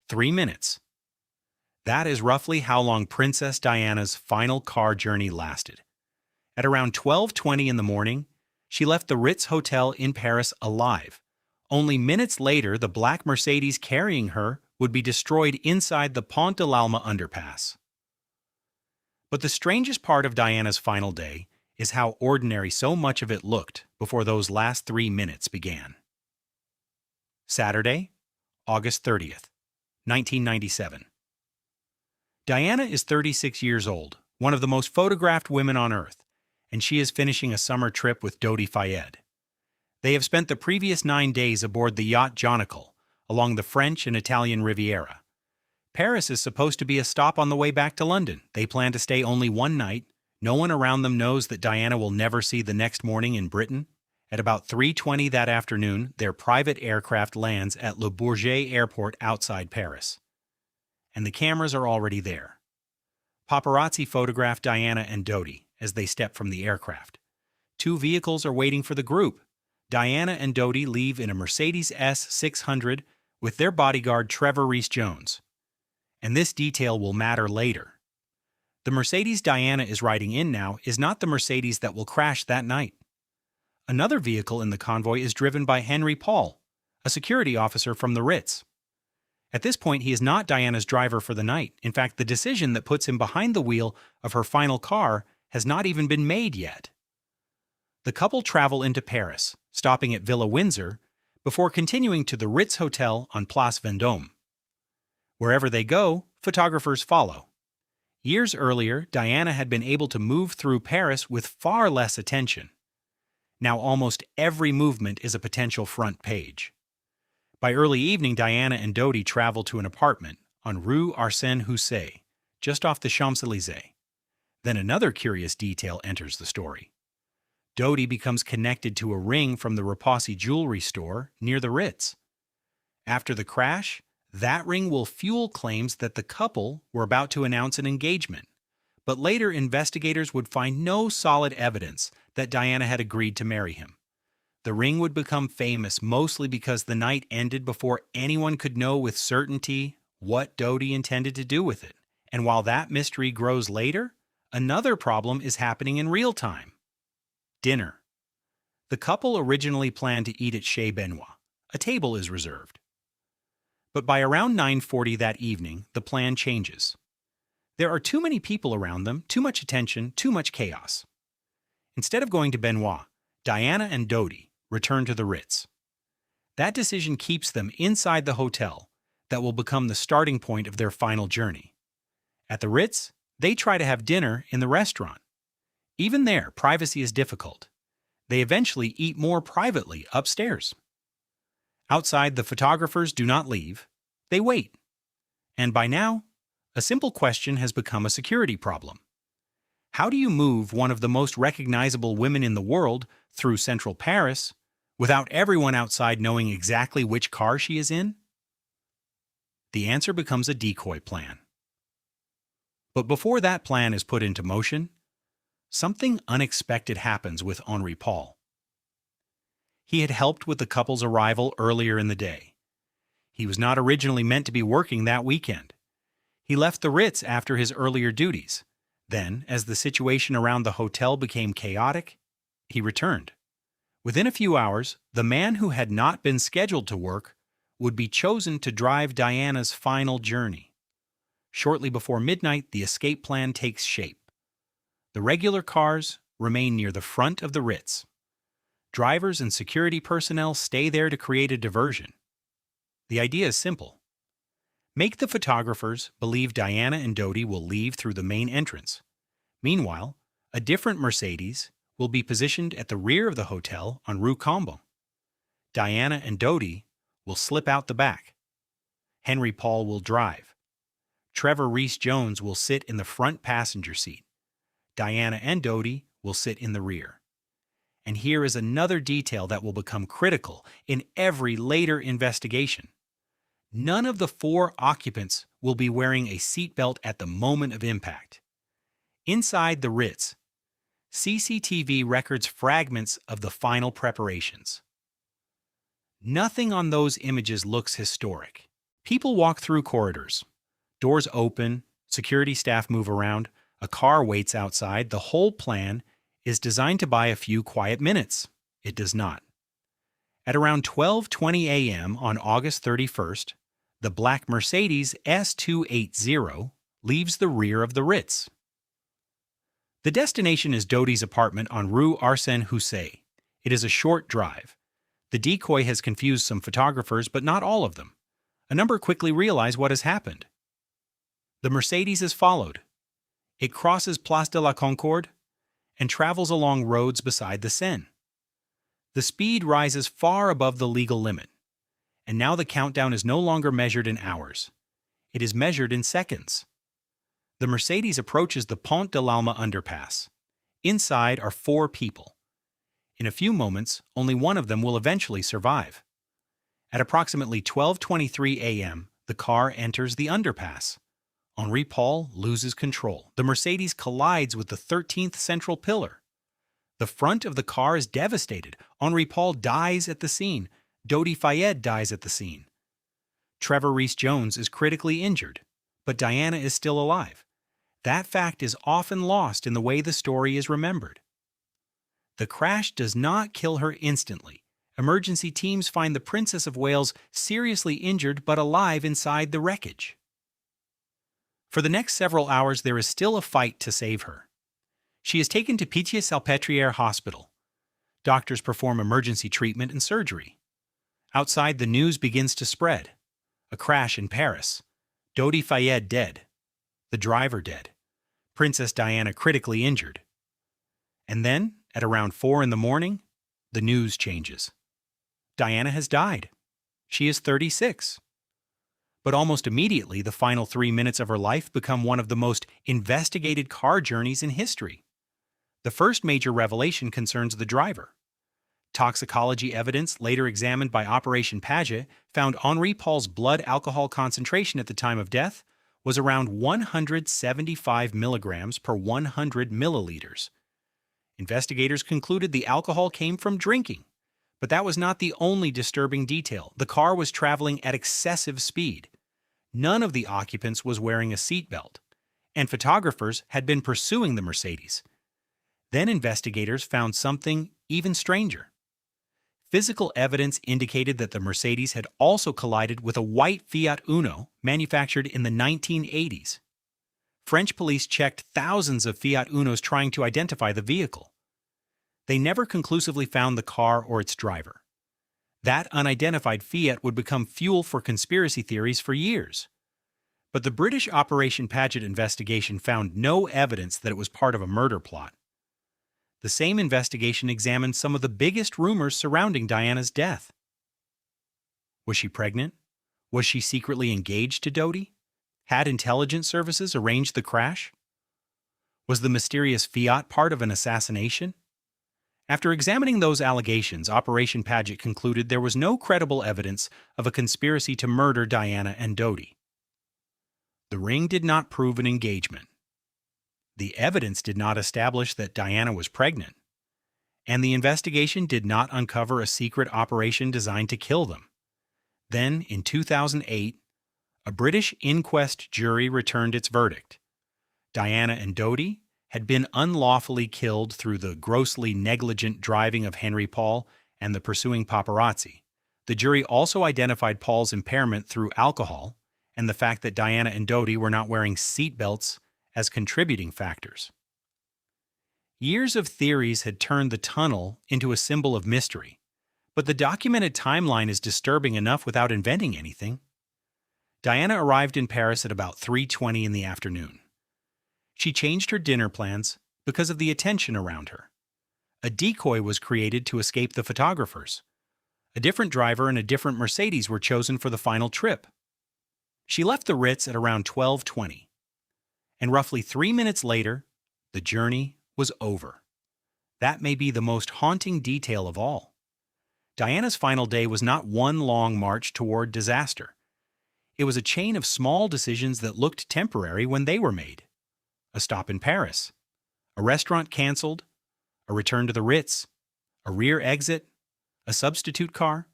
3 minutes. That is roughly how long Princess Diana's final car journey lasted. At around 12:20 in the morning, she left the Ritz Hotel in Paris alive. Only minutes later, the black Mercedes carrying her would be destroyed inside the Pont de l'Alma underpass. But the strangest part of Diana's final day is how ordinary so much of it looked before those last 3 minutes began. Saturday, August 30th, 1997. Diana is 36 years old, one of the most photographed women on Earth, and she is finishing a summer trip with Dodi Fayed. They have spent the previous 9 days aboard the yacht Jonicle along the French and Italian Riviera. Paris is supposed to be a stop on the way back to London. They plan to stay only one night. No one around them knows that Diana will never see the next morning in Britain. At about 3:20 that afternoon, their private aircraft lands at Le Bourget airport outside Paris. And the cameras are already there. Paparazzi photograph Diana and Dodi as they step from the aircraft. 2 vehicles are waiting for the group. Diana and Dodi leave in a Mercedes S600 with their bodyguard Trevor Rees-Jones. And this detail will matter later. The Mercedes Diana is riding in now is not the Mercedes that will crash that night. Another vehicle in the convoy is driven by Henri Paul, a security officer from the Ritz. At this point, he is not Diana's driver for the night. In fact, the decision that puts him behind the wheel of her final car has not even been made yet. The couple travel into Paris, stopping at Villa Windsor, before continuing to the Ritz Hotel on Place Vendôme. Wherever they go, photographers follow. Years earlier, Diana had been able to move through Paris with far less attention. Now almost every movement is a potential front page. By early evening, Diana and Dodi travel to an apartment on Rue Arsène Housset, just off the Champs-Élysées. Then another curious detail enters the story. Dodi becomes connected to a ring from the Repassi jewelry store near the Ritz. After the crash, that ring will fuel claims that the couple were about to announce an engagement. But later, investigators would find no solid evidence that Diana had agreed to marry him. The ring would become famous mostly because the night ended before anyone could know with certainty what Dodi intended to do with it. And while that mystery grows later, another problem is happening in real time. Dinner. The couple originally planned to eat at Chez Benoit. A table is reserved. But by around 9:40 that evening, the plan changes. There are too many people around them, too much attention, too much chaos. Instead of going to Benoit, Diana and Dodi return to the Ritz. That decision keeps them inside the hotel that will become the starting point of their final journey. At the Ritz, they try to have dinner in the restaurant. Even there, privacy is difficult. They eventually eat more privately upstairs. Outside, the photographers do not leave. They wait. And by now, a simple question has become a security problem. How do you move one of the most recognizable women in the world through central Paris without everyone outside knowing exactly which car she is in? The answer becomes a decoy plan. But before that plan is put into motion, something unexpected happens with Henri Paul. He had helped with the couple's arrival earlier in the day. He was not originally meant to be working that weekend. He left the Ritz after his earlier duties. Then, as the situation around the hotel became chaotic, he returned. Within a few hours, the man who had not been scheduled to work would be chosen to drive Diana's final journey. Shortly before midnight, the escape plan takes shape. The regular cars remain near the front of the Ritz. Drivers and security personnel stay there to create a diversion. The idea is simple. Make the photographers believe Diana and Dodi will leave through the main entrance. Meanwhile, a different Mercedes will be positioned at the rear of the hotel on Rue Cambon. Diana and Dodi will slip out the back. Henri Paul will drive. Trevor Rees-Jones will sit in the front passenger seat. Diana and Dodi will sit in the rear. And here is another detail that will become critical in every later investigation. None of the 4 occupants will be wearing a seatbelt at the moment of impact. Inside the Ritz, CCTV records fragments of the final preparations. Nothing on those images looks historic. People walk through corridors. Doors open, security staff move around, a car waits outside. The whole plan is designed to buy a few quiet minutes. It does not. At around 12:20 a.m. on August 31st, the black Mercedes S280 leaves the rear of the Ritz. The destination is Dodi's apartment on Rue Arsène Housset. It is a short drive. The decoy has confused some photographers, but not all of them. A number quickly realize what has happened. The Mercedes is followed. It crosses Place de la Concorde and travels along roads beside the Seine. The speed rises far above the legal limit, and now the countdown is no longer measured in hours. It is measured in seconds. The Mercedes approaches the Pont de l'Alma underpass. Inside are 4 people. In a few moments, only one of them will eventually survive. At approximately 12:23 a.m., the car enters the underpass. Henri Paul loses control. The Mercedes collides with the 13th central pillar. The front of the car is devastated. Henri Paul dies at the scene. Dodi Fayed dies at the scene. Trevor Rees-Jones is critically injured, but Diana is still alive. That fact is often lost in the way the story is remembered. The crash does not kill her instantly. Emergency teams find the Princess of Wales seriously injured but alive inside the wreckage. For the next several hours, there is still a fight to save her. She is taken to Pitié-Salpêtrière Hospital. Doctors perform emergency treatment and surgery. Outside, the news begins to spread. A crash in Paris. Dodi Fayed dead. The driver dead. Princess Diana critically injured. And then, at around 4 in the morning, the news changes. Diana has died. She is 36. But almost immediately, the final 3 minutes of her life become one of the most investigated car journeys in history. The first major revelation concerns the driver. Toxicology evidence, later examined by Operation Paget, found Henri Paul's blood alcohol concentration at the time of death was around 175 milligrams per 100 milliliters. Investigators concluded the alcohol came from drinking, but that was not the only disturbing detail. The car was traveling at excessive speed. None of the occupants was wearing a seatbelt, and photographers had been pursuing the Mercedes. Then investigators found something even stranger. Physical evidence indicated that the Mercedes had also collided with a white Fiat Uno manufactured in the 1980s. French police checked thousands of Fiat Unos trying to identify the vehicle. They never conclusively found the car or its driver. That unidentified Fiat would become fuel for conspiracy theories for years. But the British Operation Paget investigation found no evidence that it was part of a murder plot. The same investigation examined some of the biggest rumors surrounding Diana's death. Was she pregnant? Was she secretly engaged to Dodi? Had intelligence services arranged the crash? Was the mysterious Fiat part of an assassination? After examining those allegations, Operation Paget concluded there was no credible evidence of a conspiracy to murder Diana and Dodi. The ring did not prove an engagement. The evidence did not establish that Diana was pregnant, and the investigation did not uncover a secret operation designed to kill them. Then, in 2008, a British inquest jury returned its verdict. Diana and Dodi had been unlawfully killed through the grossly negligent driving of Henri Paul and the pursuing paparazzi. The jury also identified Paul's impairment through alcohol and the fact that Diana and Dodi were not wearing seatbelts as contributing factors. Years of theories had turned the tunnel into a symbol of mystery, but the documented timeline is disturbing enough without inventing anything. Diana arrived in Paris at about 3:20 in the afternoon. She changed her dinner plans because of the attention around her. A decoy was created to escape the photographers. A different driver and a different Mercedes were chosen for the final trip. She left the Ritz at around 12:20. And roughly 3 minutes later, the journey was over. That may be the most haunting detail of all. Diana's final day was not one long march toward disaster. It was a chain of small decisions that looked temporary when they were made. A stop in Paris, a restaurant canceled, a return to the Ritz, a rear exit, a substitute car,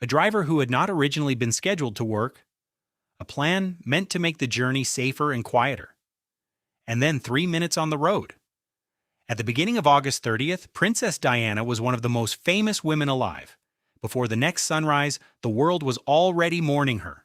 a driver who had not originally been scheduled to work, a plan meant to make the journey safer and quieter. And then 3 minutes on the road. At the beginning of August 30th, Princess Diana was one of the most famous women alive. Before the next sunrise, the world was already mourning her.